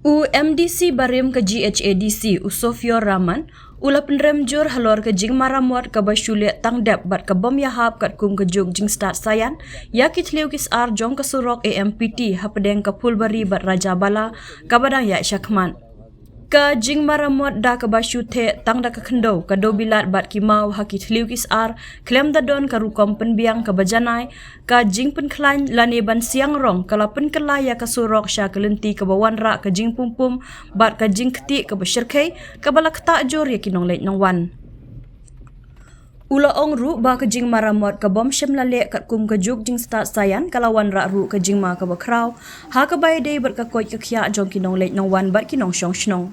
MDC barim ke GHADC Usofio Raman ula Pynrem jur halor ke jing maramot ke basyuliat tangdep bat ke bom yahap kat kum ke juk jing start sayan ya ki thliew kisar jong ke surok AMPT hapedeng ke Phulbari bat Rajabala kabadang ya syakman ka jing maramot da ke basyu the tang da ke kendo ke do bilat bat ki mau ha ki thliew kisar klem da don ka rukom penbiang ke bajanai ka jing penklan lane ban siang rong kala penkelai ya ke surok sya kelenti ke bawan ra ke jing pumpum bat ka jing keti ke besyirkai ke bala ketak jor ya kinong lek nong wan ula ong ru ba ke jing maramot ke bom syem lalek kat kum ke juk jing start sayan kalawan ra ru ke jing ma ke bakrau ha ke bai dei ber ke koi ke khia jong kinong lek nong wan bat kinong syong shnong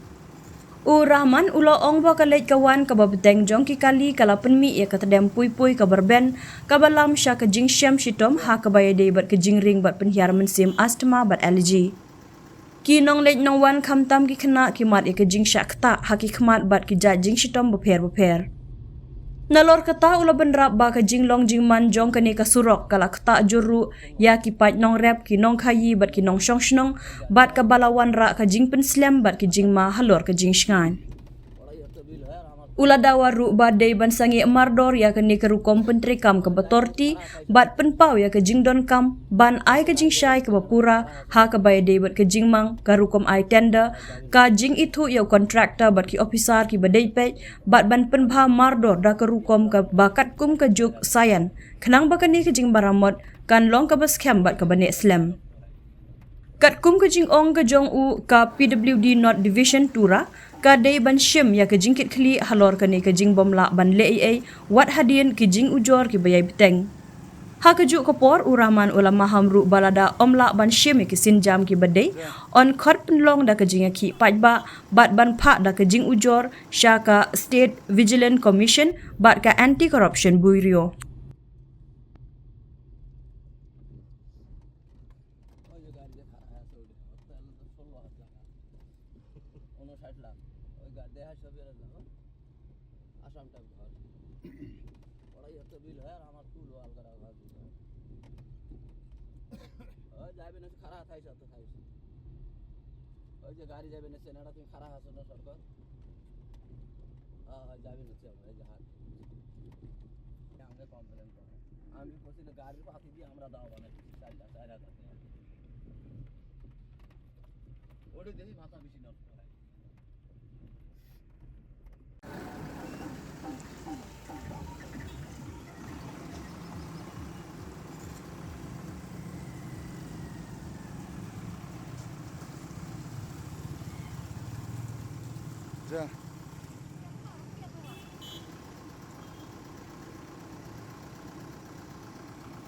Rahman ula ong ba ka lek kawan ka babeteng jong ki kali kala penmi ya ka tedem pui-pui ka berben ka balam sya ke jing syam shitom ha ka bai dei ber ke jing ring bat penhiar mensim astma bat allergy kinong lek nong wan khamtam ki khna ki mat ya ke jing syak ta ha ki khmat bat ki ja jing shitom beper Nalor kata ula benrap ba ka jing long jing man jong kani ka surok kala kata juru ya ki pat nong rap ki nong khayi bat ki nong shong shnong bat ka balawan ra ka jing pen slam bat ki jing ma halor ka jing shngan Ula dawa ru ba dei ban sangi mardor ya kani ka rukom pentri kam ka torti bat pen pau ya ka jing don kam ban ai ka jing shai ka bapura ha ka bai dei bat ka jing mang ka rukom ai tender ka jing itu ya kontraktor bat ki officer ki badai pe bat ban pen bha mardor da ka rukom ka bakat kum ka juk sayan khnang ba kani ka jing baramot kan long ka bas kham bat ka bane slam kat kum ka jing ong ka jong u ka PWD North Division Tura ka dei ban shim ya ka jingkit khli halor ka ni ka jing bom la ban le ai wat hadin ki jing ujor ki bayai beteng ha ka juk kopor uraman ulama hamru balada omla ban shim ki sinjam ki badai on khot penlong da ka jing ki pajba bat ban pha da ka jing ujor sha ka State Vigilant Commission bat ka Anti Corruption Bureau गाड़ी जाबे न सेनाडा तुम खरा हासो न सड़क जाबे न से जहाज हमने कॉम्प्लेन कर हम भी कोशिश गाड़ी को आती भी हमरा दाव बने साइला साइला करते हैं ओडी देही भाषा बेसी न Yeah.